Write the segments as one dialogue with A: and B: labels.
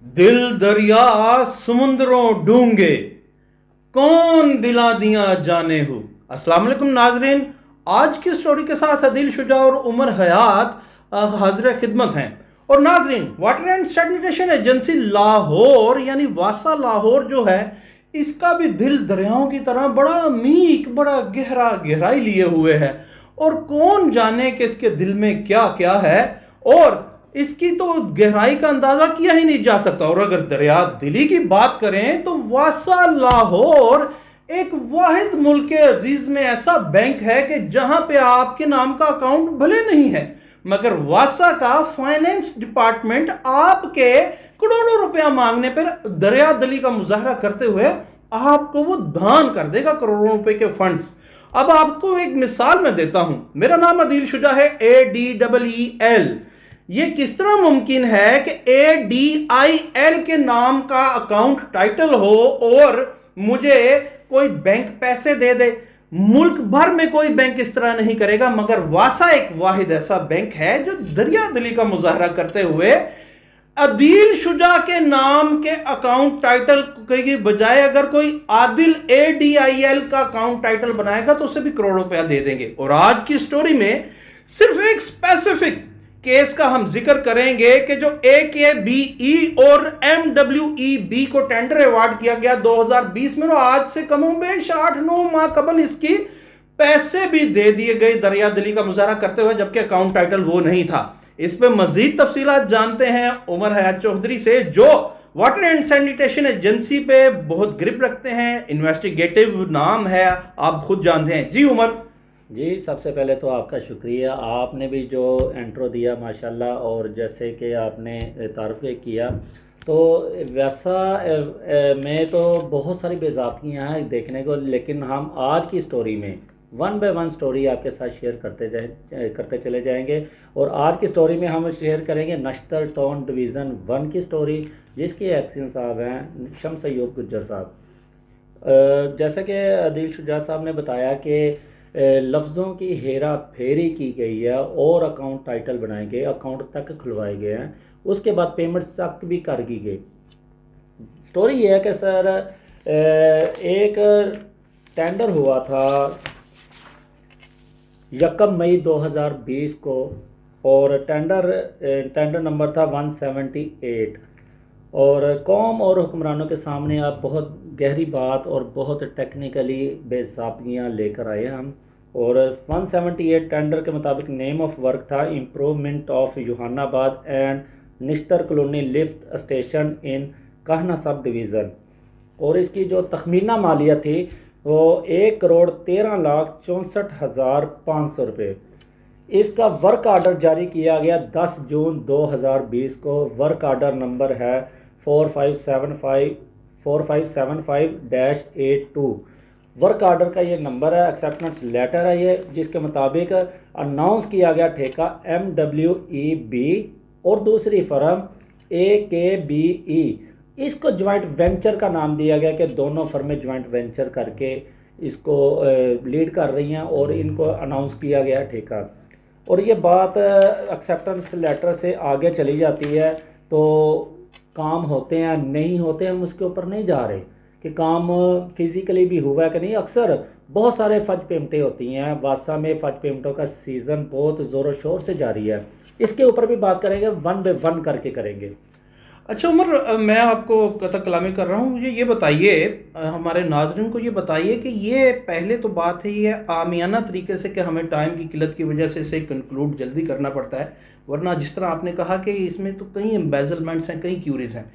A: दिल दरिया समुंदरों डूंगे, कौन दिला दिया जाने हो। अस्सलाम वालेकुम नाजरीन, आज की स्टोरी के साथ अदिल शुजा और उमर हयात हाजिर खिदमत हैं। और नाजरीन, water and sanitation agency Lahore यानी वासा लाहौर जो है, इसका भी दिल दरियाओं की तरह बड़ा अमीक, बड़ा गहराई लिए हुए है। और कौन जाने कि इसके दिल में क्या क्या है, और इसकी तो गहराई का अंदाजा किया ही नहीं जा सकता। और अगर दरिया दिली की बात करें तो वासा लाहौर एक वाहिद मुल्क के अजीज में ऐसा बैंक है कि जहां पे आपके नाम का अकाउंट भले नहीं है, मगर वासा का फाइनेंस डिपार्टमेंट आपके करोड़ों रुपया मांगने पर दरिया दिली का मुजाहरा करते हुए आपको वो दान कर देगा करोड़ों रुपए के फंड्स। अब आपको एक मिसाल मैं देता हूं। मेरा नाम अदील शुजा है, ADEEL। ये किस तरह मुमकिन है कि ADIL के नाम का अकाउंट टाइटल हो और मुझे कोई बैंक पैसे दे दे। मुल्क भर में कोई बैंक इस तरह नहीं करेगा, मगर वासा एक वाहिद ऐसा बैंक है जो दरिया दिली का मुजाहरा करते हुए अदील शुजा के नाम के अकाउंट टाइटल की बजाय अगर कोई आदिल ADIL का अकाउंट टाइटल बनाएगा तो उसे भी करोड़ों रुपया दे देंगे। और आज की स्टोरी में सिर्फ एक स्पेसिफिक केस का हम जिक्र करेंगे कि जो AKBE और MWEB को टेंडर अवार्ड किया गया 2020 में, और आज से कमोबेश 8-9 माह कबल इसकी पैसे भी दे दिए गए दरिया दिली का मुजाहरा करते हुए, जबकि अकाउंट टाइटल वो नहीं था। इस पे मजीद तफसीलात जानते हैं उमर हयात चौधरी से, जो वाटर एंड सैनिटेशन एजेंसी पे बहुत ग्रिप रखते हैं, इन्वेस्टिगेटिव नाम है, आप खुद जानते हैं। जी उमर।
B: जी, सबसे पहले तो आपका शुक्रिया। आपने भी जो इंट्रो दिया माशाल्लाह, और जैसे कि आपने तारुफ किया, तो वैसा में तो बहुत सारी बेज़ातियाँ हैं देखने को, लेकिन हम आज की स्टोरी में वन बाय वन स्टोरी आपके साथ शेयर करते चले जाएंगे। और आज की स्टोरी में हम शेयर करेंगे नश्तर टाउन डिवीज़न 1 की स्टोरी, जिसके एक्शन साहब हैं शम्स अय्यूब गुज्जर साहब। जैसा कि अदील शुजा साहब ने बताया कि लफ्ज़ों की हेरा फेरी की गई है और अकाउंट टाइटल बनाए गए, अकाउंट तक खुलवाए गए हैं, उसके बाद पेमेंट्स तक भी कर की गई। स्टोरी ये है कि सर एक टेंडर हुआ था 1 मई 2020 को, और टेंडर नंबर था 178। और कौम और हुक्मरानों के सामने आप बहुत गहरी बात और बहुत टेक्निकली बेज़ाब्तियाँ लेकर आए हम। और 178 टेंडर के मुताबिक नेम ऑफ वर्क था improvement of Yuhanabad and Nishtar colony lift station in Kahna sub division. और इसकी जो तखमीना मालियत थी वो 1,13,64,500 रुपये। इसका वर्क आर्डर जारी किया गया 10 जून 2020 को। वर्क आर्डर नंबर है 4575-4575-82। वर्क आर्डर का ये नंबर है, एक्सेप्टेंस लेटर है ये, जिसके मुताबिक अनाउंस किया गया ठेका MWEB और दूसरी फर्म AKBE। इसको ज्वाइंट वेंचर का नाम दिया गया कि दोनों फर्में ज्वाइंट वेंचर करके इसको लीड कर रही हैं, और इनको अनाउंस किया गया ठेका। और ये बात एक्सेप्टेंस लेटर से आगे चली जाती है, तो काम होते हैं नहीं होते हम उसके ऊपर नहीं जा रहे कि काम फिज़िकली भी हुआ है कि नहीं। अक्सर बहुत सारे फज पेमेंटें होती हैं, वासा में फज पेमेंटों का सीज़न बहुत ज़ोर शोर से जारी है। इसके ऊपर भी बात करेंगे, वन बाय वन करके करेंगे।
A: अच्छा उमर, मैं आपको कतल कलामी कर रहा हूँ, मुझे ये बताइए, हमारे नाजरीन को ये बताइए कि ये पहले तो बात है ये आमियाना तरीके से कि हमें टाइम की किल्लत की वजह से इसे कंक्लूड जल्दी करना पड़ता है, वरना जिस तरह आपने कहा कि इसमें तो कई एम्बेजलमेंट्स हैं, कई क्यूरीज हैं,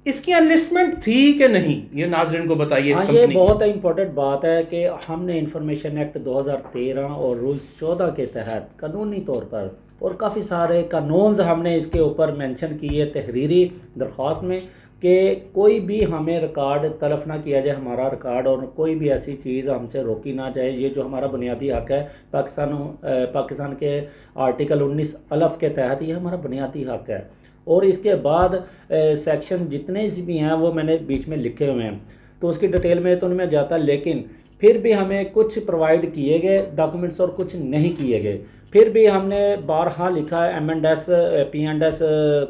A: इसकी एनलिस्टमेंट थी कि नहीं, ये नाजरीन को बताइए।
B: हाँ, ये बहुत इंपॉर्टेंट बात है कि हमने इंफॉर्मेशन एक्ट 2013 और रूल्स 14 के तहत कानूनी तौर पर, और काफ़ी सारे कानून्स हमने इसके ऊपर मेंशन किए तहरीरी दरख्वास्त में, कि कोई भी हमें रिकॉर्ड तलफ ना किया जाए, हमारा रिकॉर्ड, और कोई भी ऐसी चीज़ हमसे रोकी ना जाए। ये जो हमारा बुनियादी हक़ है पाकिस्तान के आर्टिकल 19 अलफ के तहत, ये हमारा बुनियादी हक़ है। और इसके बाद सेक्शन जितने भी हैं वो मैंने बीच में लिखे हुए हैं, तो उसकी डिटेल में तो नहीं मैं जाता, लेकिन फिर भी हमें कुछ प्रोवाइड किए गए डॉक्यूमेंट्स और कुछ नहीं किए गए। फिर भी हमने बारहा लिखा है M&S P&S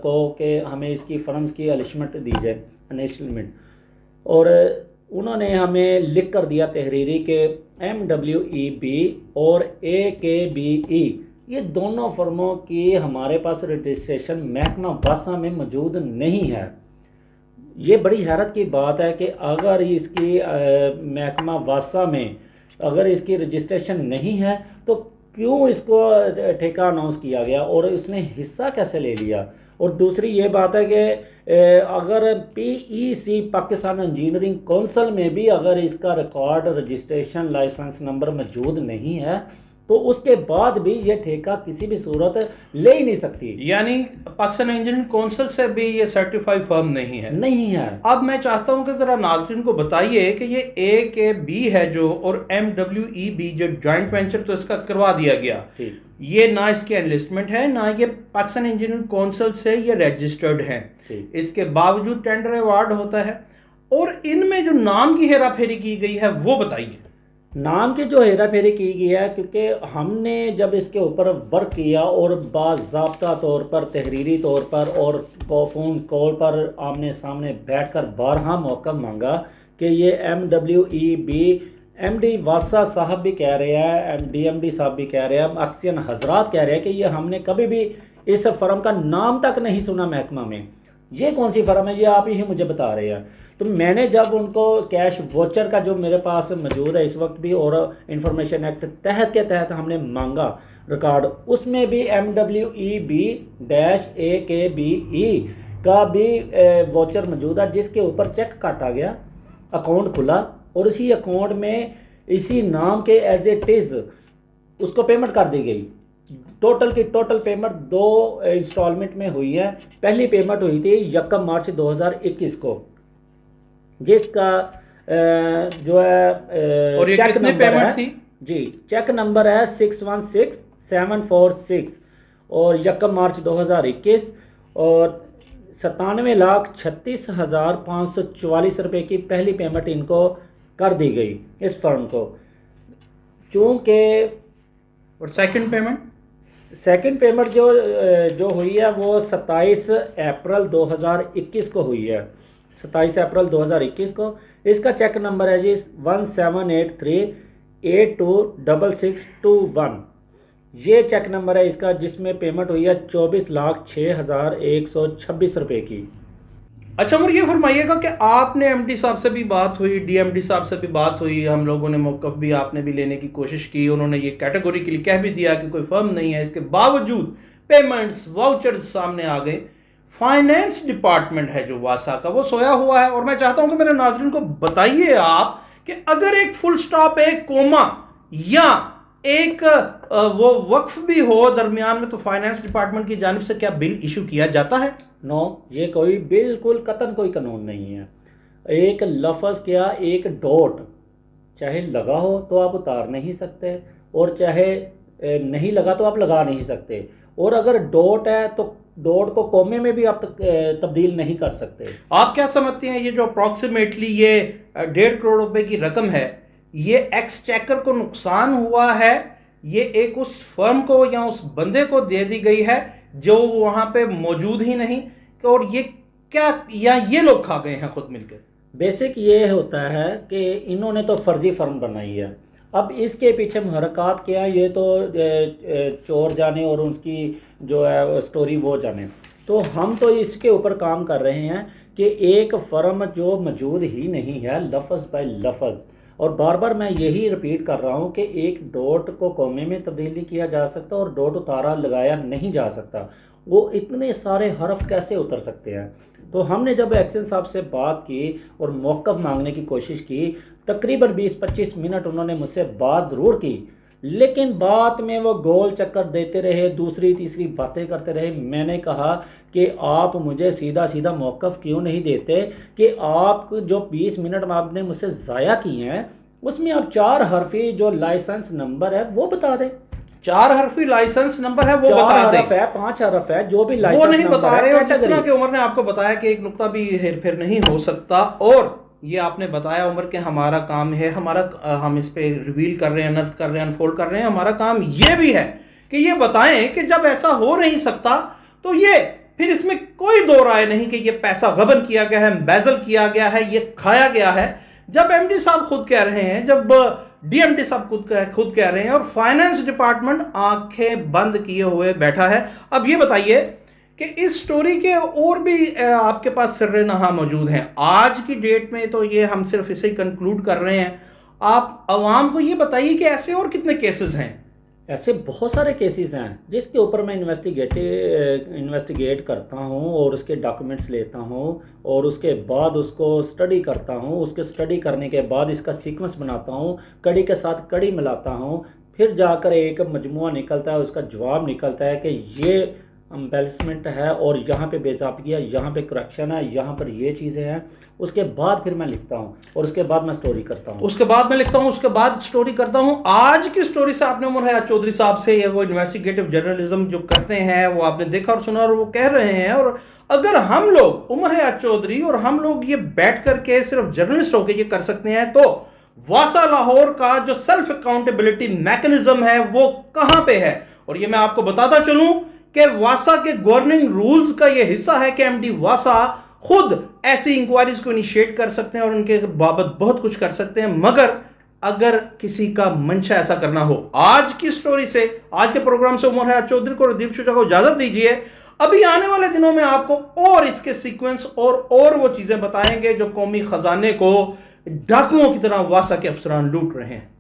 B: को कि हमें इसकी फर्म्स की अलिशमेंट दी जाए, अनिशमेंट, और उन्होंने हमें लिख कर दिया तहरीरी के MWEB और AKBE ये दोनों फर्मों की हमारे पास रजिस्ट्रेशन महकमा वासा में मौजूद नहीं है। ये बड़ी हैरत की बात है कि अगर इसकी महकमा वासा में अगर इसकी रजिस्ट्रेशन नहीं है तो क्यों इसको ठेका अनाउंस किया गया और इसने हिस्सा कैसे ले लिया। और दूसरी ये बात है कि अगर PEC पाकिस्तान इंजीनियरिंग कौंसिल में भी अगर इसका रिकॉर्ड रजिस्ट्रेशन लाइसेंस नंबर मौजूद नहीं है तो उसके बाद भी ये ठेका किसी भी सूरत ले ही नहीं सकती।
A: यानी पाकिस्तान इंजीनियरिंग काउंसिल से भी ये सर्टिफाइड फर्म नहीं है। अब मैं चाहता हूं कि जरा नाज़रीन को बताइए कि ये AKB है जो और MWEB जो जॉइंट वेंचर तो इसका करवा दिया गया, ये ना इसकी एनलिस्टमेंट है ना ये पाकिस्तान इंजीनियरिंग काउंसिल से ये रजिस्टर्ड है, इसके बावजूद टेंडर अवार्ड होता है। और इनमें जो नाम की हेरा फेरी की गई है वो बताइए।
B: नाम की जो हेरा फेरी की गई है, क्योंकि हमने जब इसके ऊपर वर्क किया और बाज़ाब्ता तौर पर, तहरीरी तौर पर और फ़ोन कॉल पर आमने सामने बैठकर बारहा मौका मांगा कि ये MWEB MD वासा साहब भी कह रहे हैं, DMD साहब भी कह रहे हैं, अक्सियन हजरात कह रहे हैं कि ये हमने कभी भी इस फर्म का नाम तक नहीं सुना महकमा में, ये कौन सी फर्म है, ये आप ही मुझे बता रहे हैं। तो मैंने जब उनको कैश वोचर का जो मेरे पास मौजूद है इस वक्त भी और इंफॉर्मेशन एक्ट तहत के तहत हमने मांगा रिकॉर्ड, उसमें भी MWEB-AKBE का भी वोचर मौजूद है जिसके ऊपर चेक काटा गया, अकाउंट खुला और इसी अकाउंट में इसी नाम के एज इट इज़ उसको पेमेंट कर दी गई। टोटल की टोटल पेमेंट 2 इंस्टॉलमेंट में हुई है। पहली पेमेंट हुई थी 1 मार्च 2021 को, जिसका जो है
A: और ये
B: चेक
A: कितने
B: नंबर
A: पेमेंट
B: है
A: थी?
B: जी, चेक नंबर है 616746 और 1 मार्च 2021 और 97,36,544 रुपए की पहली पेमेंट इनको कर दी गई इस फर्म को। चूँकि
A: और सेकंड पेमेंट
B: जो हुई है वो 27 अप्रैल 2021 को हुई है, 27 अप्रैल 2021 को। इसका चेक नंबर है जी 1783826621, ये चेक नंबर है इसका, जिसमें पेमेंट हुई है 24,06,126 रुपए की।
A: अच्छा उमर, ये फरमाइएगा कि आपने MD साहब से भी बात हुई, DMD साहब से भी बात हुई, हम लोगों ने मौक़िफ़ भी आपने भी लेने की कोशिश की, उन्होंने ये कैटेगोरिकली कह भी दिया कि कोई फर्म नहीं है, इसके बावजूद पेमेंट्स वाउचर्स सामने आ गए। फाइनेंस डिपार्टमेंट है जो वासा का वो सोया हुआ है। और मैं चाहता हूं कि मेरे नाज़रीन को बताइए आप कि अगर एक फुल स्टॉप, एक कोमा या एक वो वक्फ भी हो दरमियान में तो फाइनेंस डिपार्टमेंट की जानिब से क्या बिल इशू किया जाता है?
B: नो, ये कोई बिल्कुल कतन कोई कानून नहीं है। एक लफ्ज़ क्या, एक डॉट चाहे लगा हो तो आप उतार नहीं सकते और चाहे नहीं लगा तो आप लगा नहीं सकते, और अगर डॉट है तो डॉट को कोमे में भी आप तब्दील नहीं कर सकते।
A: आप क्या समझते हैं ये जो अप्रॉक्सीमेटली ये 1.5 करोड़ रुपए की रकम है, ये एक्सचेकर को नुकसान हुआ है, ये एक उस फर्म को या उस बंदे को दे दी गई है जो वहां पे मौजूद ही नहीं, और ये क्या या ये लोग खा गए हैं खुद मिलकर?
B: बेसिक ये होता है कि इन्होंने तो फर्जी फर्म बनाई है, अब इसके पीछे मुहरकात क्या है ये तो चोर जाने और उसकी जो है स्टोरी वो जाने। तो हम तो इसके ऊपर काम कर रहे हैं कि एक फर्म जो मौजूद ही नहीं है लफ्ज़ बाय लफ्ज़, और बार बार मैं यही रिपीट कर रहा हूँ कि एक डॉट को कौमे में तब्दील नहीं किया जा सकता और डॉट उतारा लगाया नहीं जा सकता, वो इतने सारे हरफ कैसे उतर सकते हैं। तो हमने जब एक्शन साहब से बात की और मौक़िफ़ मांगने की कोशिश की, तकरीबन 20-25 मिनट उन्होंने मुझसे बात ज़रूर की, लेकिन बात में वो गोल चक्कर देते रहे, दूसरी तीसरी बातें करते रहे। मैंने कहा कि आप मुझे सीधा सीधा मौक़िफ़ क्यों नहीं देते कि आप जो 20 मिनट आपने मुझसे ज़ाया किए हैं उसमें आप 4 हरफी जो लाइसेंस नंबर है वो बता दें।
A: 4 हरफी लाइसेंस नंबर है वो बता दें,
B: 5 हरफ है जो भी लाइसेंस
A: वो नहीं बता रहे। और जिस तरह
B: कैटेगरी
A: के उमर ने आपको बताया कि एक नुक्ता भी हेर फेर नहीं हो सकता, और ये आपने बताया उमर के हमारा काम है, हम इस पे रिवील कर रहे हैं, अनर्थ कर रहे हैं, अनफोल्ड कर रहे हैं, हमारा काम ये भी है कि ये बताएं कि जब ऐसा हो नहीं सकता तो ये फिर इसमें कोई दो राय नहीं कि ये पैसा गबन किया गया है, एम्बेजल किया गया है, ये खाया गया है। जब एमडी साहब खुद कह रहे हैं, जब डीएमडी साहब खुद कह रहे हैं और फाइनेंस डिपार्टमेंट आंखें बंद किए हुए बैठा है। अब ये बताइए कि इस स्टोरी के और भी आपके पास सिर्रे नहा मौजूद हैं। आज की डेट में तो ये हम सिर्फ इसे ही कंक्लूड कर रहे हैं। आप आवाम को ये बताइए कि ऐसे और कितने केसेस हैं?
B: ऐसे बहुत सारे केसेस हैं जिसके ऊपर मैं इन्वेस्टिगेट करता हूं और उसके डॉक्यूमेंट्स लेता हूं और उसके बाद उसको स्टडी करता हूं। उसके स्टडी करने के बाद इसका सीक्वेंस बनाता हूं, कड़ी के साथ कड़ी मिलाता हूं, फिर जाकर एक मजमुआ निकलता है, उसका जवाब निकलता है कि ये एम्बेलिशमेंट है और यहाँ पे बेज़ाब्तिगी है, यहाँ पे करप्शन है, यहाँ पर ये चीज़ें हैं। उसके बाद फिर मैं लिखता हूँ और उसके बाद मैं स्टोरी करता हूँ।
A: उसके बाद मैं लिखता हूँ, उसके बाद स्टोरी करता हूँ। आज की स्टोरी से आपने उमर हयात चौधरी साहब से, ये वो इन्वेस्टिगेटिव जर्नलिज्म जो करते हैं वो आपने देखा और सुना और वो कह रहे हैं। और अगर हम लोग, उमर हयात चौधरी और हम लोग ये बैठ करके सिर्फ जर्नलिस्ट होकर ये कर सकते हैं, तो वासा लाहौर का जो सेल्फ अकाउंटेबिलिटी मैकेनिज्म है वो कहाँ पे है? और ये मैं आपको बताता चलूं कि वासा के गवर्निंग रूल्स का यह हिस्सा है कि एमडी वासा खुद ऐसी इंक्वायरीज को इनिशिएट कर सकते हैं और उनके बाबत बहुत कुछ कर सकते हैं। मगर अगर किसी का मंशा ऐसा करना हो, आज की स्टोरी से, आज के प्रोग्राम से उमर हयात चौधरी को और दीप शुजा को इजाजत दीजिए। अभी आने वाले दिनों में आपको और इसके सीक्वेंस और वो चीजें बताएंगे जो कौमी खजाने को डाकुओं की तरह वासा के अफसरान लूट रहे हैं।